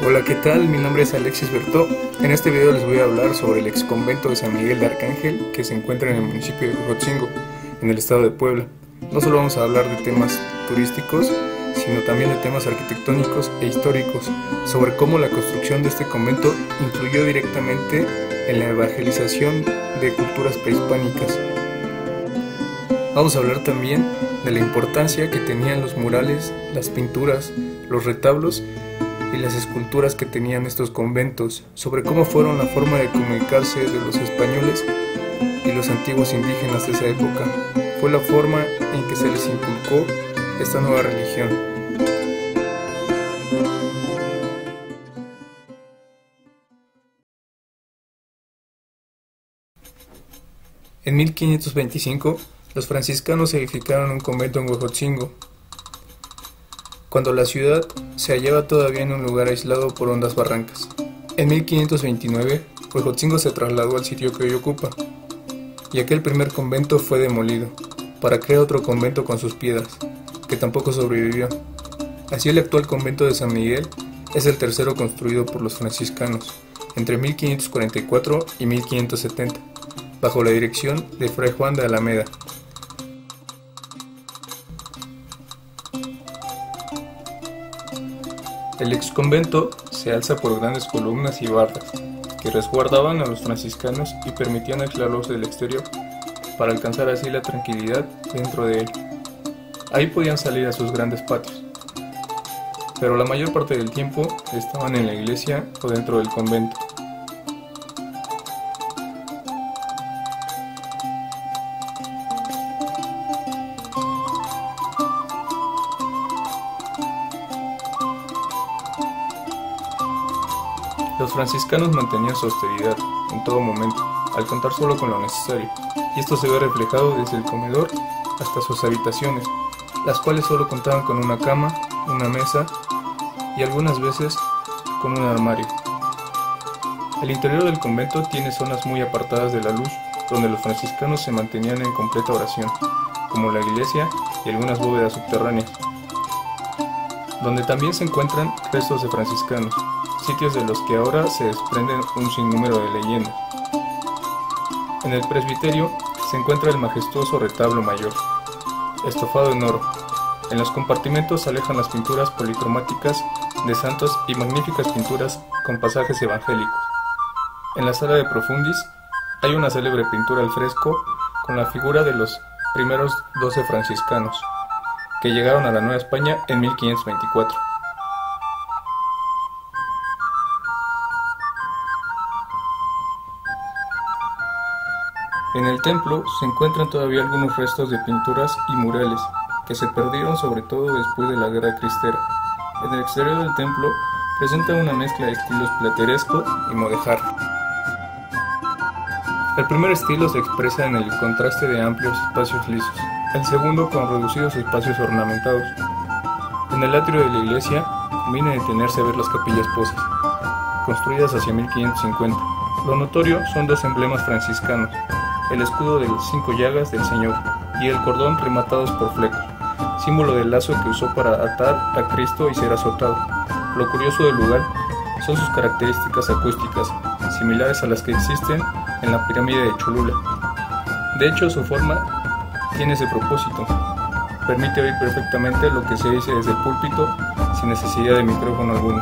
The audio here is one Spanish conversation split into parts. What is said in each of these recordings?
Hola, ¿qué tal? Mi nombre es Alexis Bertó. En este video les voy a hablar sobre el ex convento de San Miguel de Arcángel que se encuentra en el municipio de Huejotzingo, en el estado de Puebla. No solo vamos a hablar de temas turísticos, sino también de temas arquitectónicos e históricos, sobre cómo la construcción de este convento influyó directamente en la evangelización de culturas prehispánicas. Vamos a hablar también de la importancia que tenían los murales, las pinturas, los retablos y las esculturas que tenían estos conventos, sobre cómo fueron la forma de comunicarse de los españoles y los antiguos indígenas de esa época. Fue la forma en que se les inculcó esta nueva religión. En 1525, los franciscanos edificaron un convento en Huejotzingo, cuando la ciudad se hallaba todavía en un lugar aislado por hondas barrancas. En 1529, Huejotzingo se trasladó al sitio que hoy ocupa, y aquel primer convento fue demolido, para crear otro convento con sus piedras, que tampoco sobrevivió. Así el actual convento de San Miguel es el tercero construido por los franciscanos, entre 1544 y 1570, bajo la dirección de Fray Juan de Alameda. El exconvento se alza por grandes columnas y bardas que resguardaban a los franciscanos y permitían aislarlos del exterior para alcanzar así la tranquilidad dentro de él. Ahí podían salir a sus grandes patios, pero la mayor parte del tiempo estaban en la iglesia o dentro del convento. Los franciscanos mantenían su austeridad en todo momento, al contar solo con lo necesario, y esto se ve reflejado desde el comedor hasta sus habitaciones, las cuales solo contaban con una cama, una mesa y algunas veces con un armario. El interior del convento tiene zonas muy apartadas de la luz, donde los franciscanos se mantenían en completa oración, como la iglesia y algunas bóvedas subterráneas, donde también se encuentran restos de franciscanos, sitios de los que ahora se desprenden un sinnúmero de leyendas. En el presbiterio se encuentra el majestuoso retablo mayor, estofado en oro. En los compartimentos se alejan las pinturas policromáticas de santos y magníficas pinturas con pasajes evangélicos. En la sala de profundis hay una célebre pintura al fresco con la figura de los primeros 12 franciscanos, que llegaron a la Nueva España en 1524. En el templo se encuentran todavía algunos restos de pinturas y murales que se perdieron sobre todo después de la Guerra Cristera. En el exterior del templo presenta una mezcla de estilos plateresco y mudéjar. El primer estilo se expresa en el contraste de amplios espacios lisos, el segundo con reducidos espacios ornamentados. En el atrio de la iglesia conviene detenerse a ver las capillas pozas, construidas hacia 1550. Lo notorio son dos emblemas franciscanos, el escudo de las 5 llagas del Señor y el cordón rematados por flecos, símbolo del lazo que usó para atar a Cristo y ser azotado. Lo curioso del lugar son sus características acústicas, similares a las que existen en la pirámide de Cholula. De hecho, su forma tiene ese propósito: permite oír perfectamente lo que se dice desde el púlpito sin necesidad de micrófono alguno.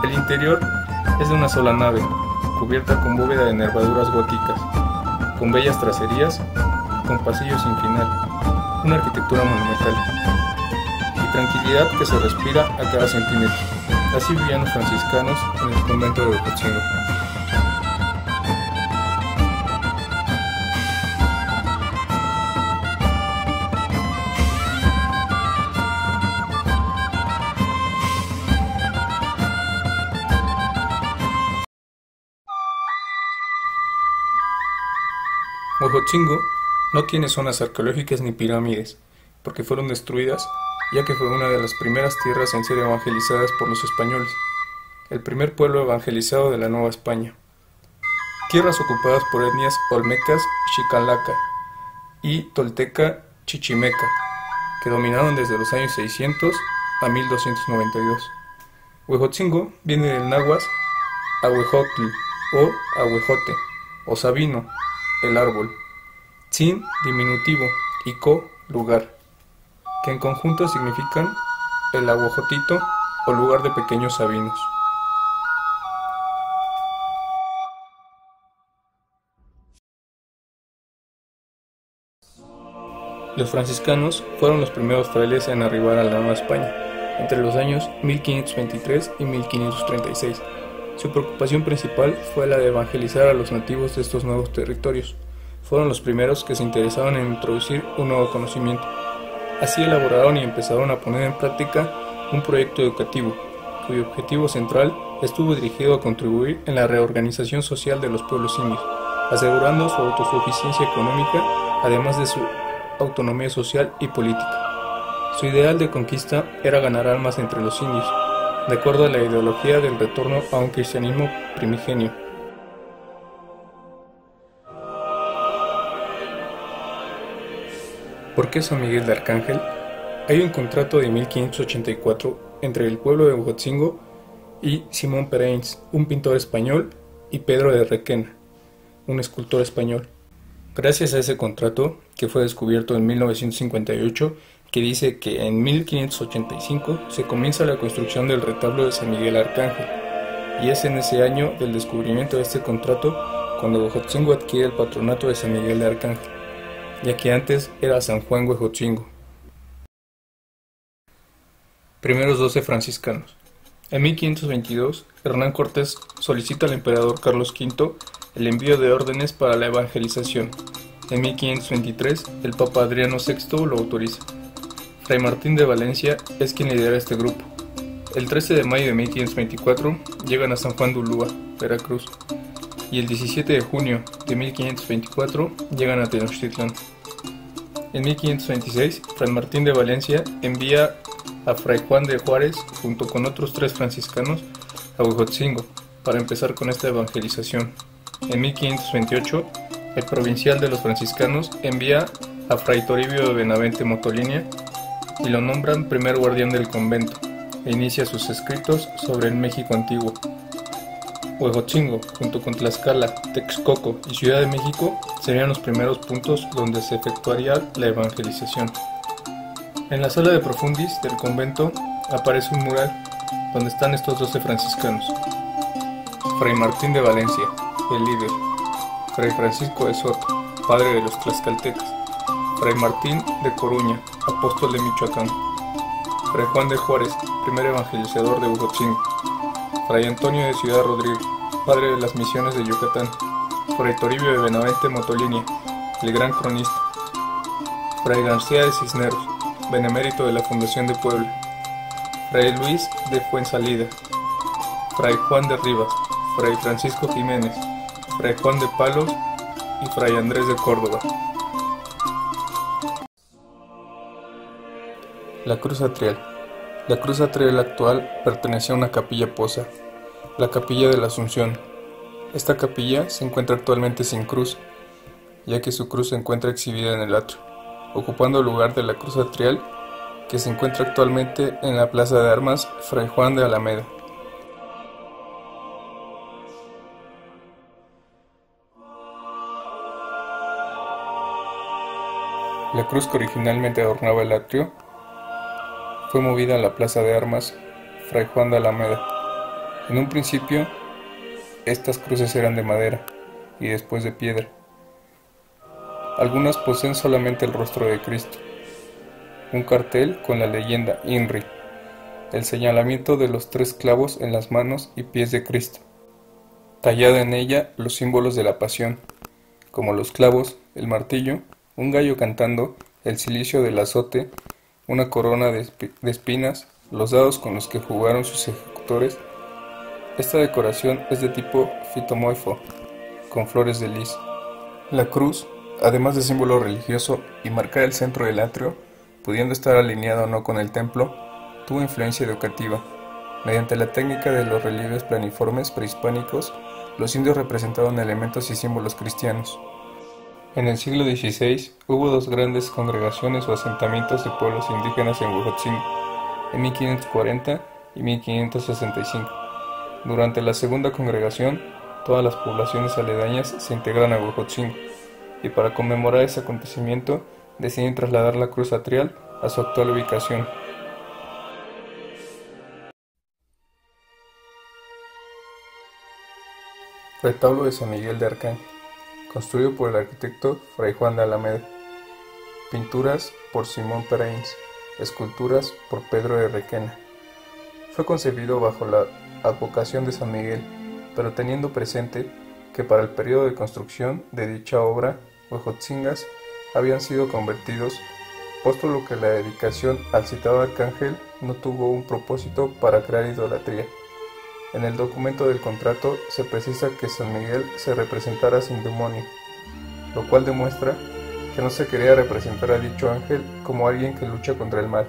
El interior es de una sola nave, cubierta con bóveda de nervaduras góticas, con bellas tracerías, con pasillos sin final, una arquitectura monumental y tranquilidad que se respira a cada centímetro. Así vivían los franciscanos en el convento de Huejotzingo. Huejotzingo no tiene zonas arqueológicas ni pirámides, porque fueron destruidas, ya que fue una de las primeras tierras en ser evangelizadas por los españoles, el primer pueblo evangelizado de la Nueva España. Tierras ocupadas por etnias olmecas Xicalaca y tolteca Chichimeca, que dominaron desde los años 600 a 1292. Huejotzingo viene del náhuatl ahuejotl o ahuejote, o sabino, el árbol, tzin, diminutivo, y co, lugar, que en conjunto significan el aguajotito o lugar de pequeños sabinos. Los franciscanos fueron los primeros frailes en arribar a la Nueva España, entre los años 1523 y 1536. Su preocupación principal fue la de evangelizar a los nativos de estos nuevos territorios. Fueron los primeros que se interesaban en introducir un nuevo conocimiento. Así elaboraron y empezaron a poner en práctica un proyecto educativo, cuyo objetivo central estuvo dirigido a contribuir en la reorganización social de los pueblos indios, asegurando su autosuficiencia económica, además de su autonomía social y política. Su ideal de conquista era ganar almas entre los indios, de acuerdo a la ideología del retorno a un cristianismo primigenio. ¿Por qué San Miguel de Arcángel? Hay un contrato de 1584 entre el pueblo de Huejotzingo y Simón Pereins, un pintor español, y Pedro de Requena, un escultor español. Gracias a ese contrato, que fue descubierto en 1958, que dice que en 1585 se comienza la construcción del retablo de San Miguel Arcángel, y es en ese año del descubrimiento de este contrato cuando Huejotzingo adquiere el patronato de San Miguel de Arcángel, ya que antes era San Juan Huejotzingo. Primeros 12 franciscanos. En 1522, Hernán Cortés solicita al emperador Carlos V el envío de órdenes para la evangelización. En 1523, el Papa Adriano VI lo autoriza. Fray Martín de Valencia es quien lidera este grupo. El 13 de mayo de 1524 llegan a San Juan de Ulúa, Veracruz, y el 17 de junio de 1524 llegan a Tenochtitlán. En 1526, Fray Martín de Valencia envía a Fray Juan de Juárez, junto con otros 3 franciscanos, a Huejotzingo, para empezar con esta evangelización. En 1528, el provincial de los franciscanos envía a Fray Toribio de Benavente Motolinia y lo nombran primer guardián del convento, e inicia sus escritos sobre el México antiguo. Huejotzingo, junto con Tlaxcala, Texcoco y Ciudad de México, serían los primeros puntos donde se efectuaría la evangelización. En la sala de profundis del convento aparece un mural donde están estos 12 franciscanos. Fray Martín de Valencia, el líder. Fray Francisco de Soto, padre de los tlaxcaltecas. Fray Martín de Coruña, apóstol de Michoacán. Fray Juan de Juárez, primer evangelizador de Huejotzingo. Fray Antonio de Ciudad Rodrigo, padre de las misiones de Yucatán. Fray Toribio de Benavente Motolinia, el gran cronista. Fray García de Cisneros, benemérito de la Fundación de Puebla. Fray Luis de Fuensalida. Fray Juan de Rivas, Fray Francisco Jiménez, Fray Juan de Palos y Fray Andrés de Córdoba. La cruz atrial. La cruz atrial actual pertenecía a una capilla posa, la Capilla de la Asunción. Esta capilla se encuentra actualmente sin cruz, ya que su cruz se encuentra exhibida en el atrio, ocupando el lugar de la cruz atrial que se encuentra actualmente en la Plaza de Armas Fray Juan de Alameda. La cruz que originalmente adornaba el atrio fue movida a la Plaza de Armas Fray Juan de Alameda. En un principio, estas cruces eran de madera y después de piedra. Algunas poseen solamente el rostro de Cristo, un cartel con la leyenda INRI, el señalamiento de los 3 clavos en las manos y pies de Cristo, tallada en ella los símbolos de la pasión, como los clavos, el martillo, un gallo cantando, el cilicio del azote, una corona de espinas, los dados con los que jugaron sus ejecutores. Esta decoración es de tipo fitomoifo, con flores de lis. La cruz, además de símbolo religioso y marcar el centro del atrio, pudiendo estar alineada o no con el templo, tuvo influencia educativa. Mediante la técnica de los relieves planiformes prehispánicos, los indios representaban elementos y símbolos cristianos. En el siglo XVI hubo dos grandes congregaciones o asentamientos de pueblos indígenas en Huejotzingo, en 1540 y 1565. Durante la segunda congregación, todas las poblaciones aledañas se integran a Huejotzingo, y para conmemorar ese acontecimiento deciden trasladar la cruz atrial a su actual ubicación. Retablo de San Miguel de Arcángel, construido por el arquitecto Fray Juan de Alameda. Pinturas por Simón Pereins, esculturas por Pedro de Requena. Fue concebido bajo la advocación de San Miguel, pero teniendo presente que para el periodo de construcción de dicha obra, huejotzingas habían sido convertidos, puesto lo que la dedicación al citado arcángel no tuvo un propósito para crear idolatría. En el documento del contrato se precisa que San Miguel se representara sin demonio, lo cual demuestra que no se quería representar a dicho ángel como alguien que lucha contra el mal.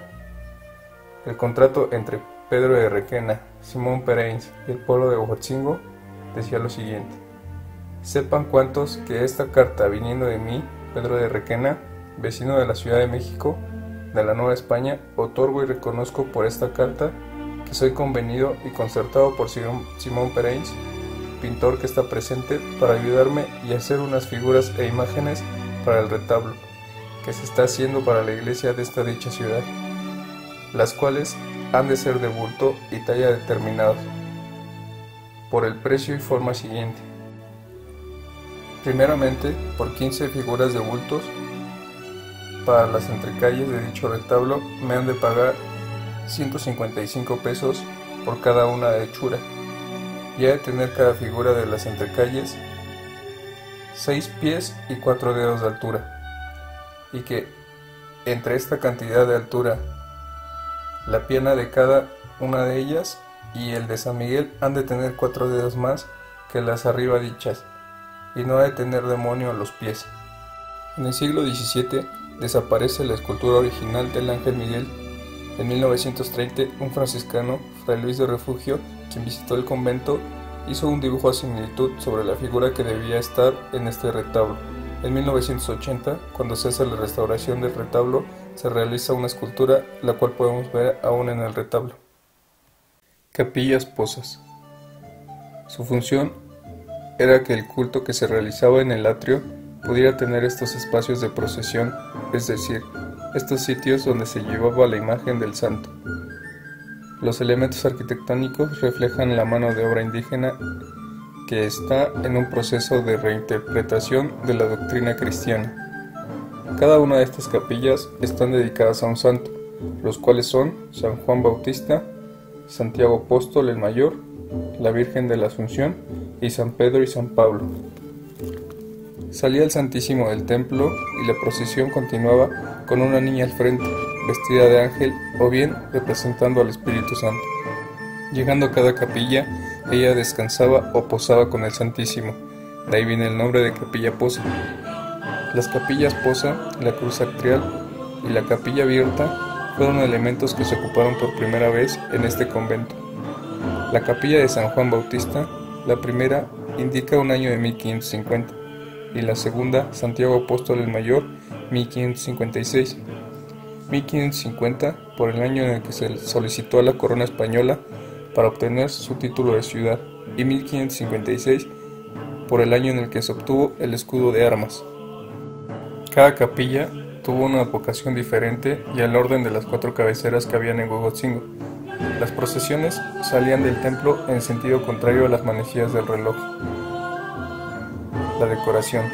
El contrato entre Pedro de Requena, Simón Pereins y el pueblo de Huejotzingo decía lo siguiente: sepan cuantos que esta carta viniendo de mí, Pedro de Requena, vecino de la Ciudad de México, de la Nueva España, otorgo y reconozco por esta carta que soy convenido y concertado por Simón Pereins, pintor que está presente, para ayudarme y hacer unas figuras e imágenes para el retablo que se está haciendo para la iglesia de esta dicha ciudad, las cuales han de ser de bulto y talla determinados, por el precio y forma siguiente. Primeramente, por 15 figuras de bultos para las entrecalles de dicho retablo me han de pagar 155 pesos por cada una de hechura, y ha de tener cada figura de las entrecalles 6 pies y 4 dedos de altura, y que entre esta cantidad de altura la pierna de cada una de ellas y el de San Miguel han de tener 4 dedos más que las arriba dichas, y no ha de tener demonio a los pies. En el siglo XVII desaparece la escultura original del ángel Miguel. En 1930, un franciscano, Fray Luis de Refugio, quien visitó el convento, hizo un dibujo a similitud sobre la figura que debía estar en este retablo. En 1980, cuando se hace la restauración del retablo, se realiza una escultura, la cual podemos ver aún en el retablo. Capillas Pozas. Su función era que el culto que se realizaba en el atrio pudiera tener estos espacios de procesión, es decir, estos sitios donde se llevaba la imagen del santo. Los elementos arquitectónicos reflejan la mano de obra indígena que está en un proceso de reinterpretación de la doctrina cristiana. Cada una de estas capillas están dedicadas a un santo, los cuales son San Juan Bautista, Santiago Apóstol el Mayor, la Virgen de la Asunción y San Pedro y San Pablo. Salía el Santísimo del templo y la procesión continuaba con una niña al frente, vestida de ángel o bien representando al Espíritu Santo. Llegando a cada capilla, ella descansaba o posaba con el Santísimo, de ahí viene el nombre de capilla posa. Las capillas posa, la cruz atrial y la capilla abierta fueron elementos que se ocuparon por primera vez en este convento. La capilla de San Juan Bautista, la primera, indica un año de 1550, y la segunda, Santiago Apóstol el Mayor, 1556. 1550 por el año en el que se solicitó a la corona española para obtener su título de ciudad, y 1556 por el año en el que se obtuvo el escudo de armas. Cada capilla tuvo una advocación diferente y el orden de las 4 cabeceras que habían en Huejotzingo. Las procesiones salían del templo en sentido contrario a las manecillas del reloj. La decoración.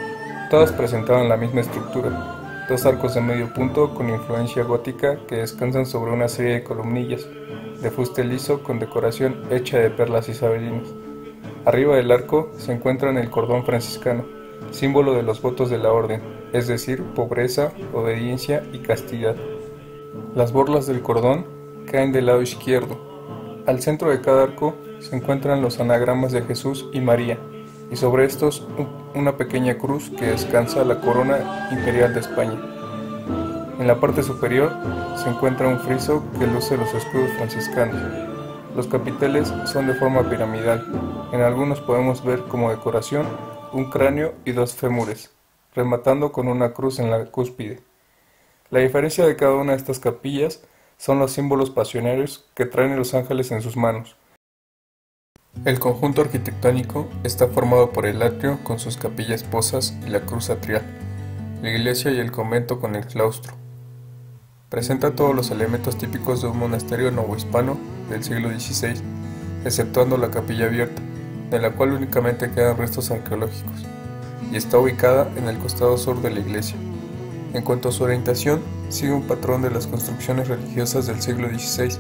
Todas presentaban la misma estructura, 2 arcos de medio punto con influencia gótica que descansan sobre una serie de columnillas, de fuste liso con decoración hecha de perlas isabelinas. Arriba del arco se encuentra el cordón franciscano, símbolo de los votos de la orden, es decir, pobreza, obediencia y castidad. Las borlas del cordón caen del lado izquierdo. Al centro de cada arco se encuentran los anagramas de Jesús y María, y sobre estos una pequeña cruz que descansa la corona imperial de España. En la parte superior se encuentra un friso que luce los escudos franciscanos. Los capiteles son de forma piramidal. En algunos podemos ver como decoración un cráneo y 2 fémures. rematando con una cruz en la cúspide. La diferencia de cada una de estas capillas son los símbolos pasionarios que traen los ángeles en sus manos. El conjunto arquitectónico está formado por el atrio con sus capillas posas y la cruz atrial, la iglesia y el convento con el claustro. Presenta todos los elementos típicos de un monasterio novohispano del siglo XVI, exceptuando la capilla abierta, de la cual únicamente quedan restos arqueológicos, y está ubicada en el costado sur de la iglesia. En cuanto a su orientación, sigue un patrón de las construcciones religiosas del siglo XVI,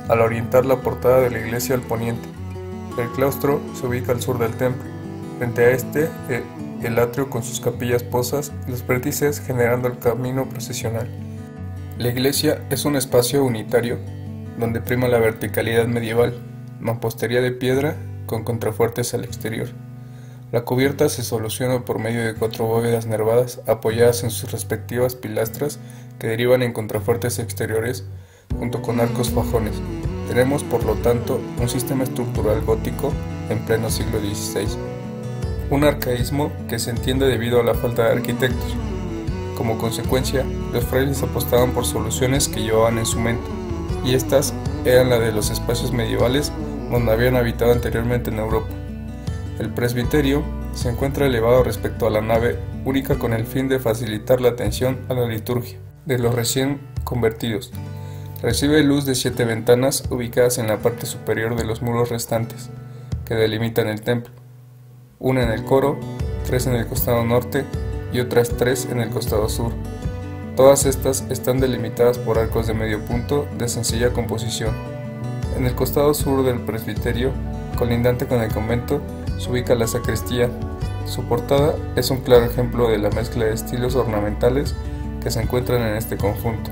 al orientar la portada de la iglesia al poniente. El claustro se ubica al sur del templo, frente a este el atrio con sus capillas posas y los vértices generando el camino procesional. La iglesia es un espacio unitario donde prima la verticalidad medieval, mampostería de piedra con contrafuertes al exterior. La cubierta se soluciona por medio de 4 bóvedas nervadas apoyadas en sus respectivas pilastras que derivan en contrafuertes exteriores junto con arcos fajones. Tenemos por lo tanto un sistema estructural gótico en pleno siglo XVI. Un arcaísmo que se entiende debido a la falta de arquitectos. Como consecuencia, los frailes apostaban por soluciones que llevaban en su mente, y estas eran la de los espacios medievales donde habían habitado anteriormente en Europa. El presbiterio se encuentra elevado respecto a la nave, única con el fin de facilitar la atención a la liturgia de los recién convertidos. Recibe luz de 7 ventanas ubicadas en la parte superior de los muros restantes, que delimitan el templo, una en el coro, 3 en el costado norte y otras 3 en el costado sur. Todas estas están delimitadas por arcos de medio punto de sencilla composición. En el costado sur del presbiterio, colindante con el convento, se ubica la sacristía. Su portada es un claro ejemplo de la mezcla de estilos ornamentales que se encuentran en este conjunto.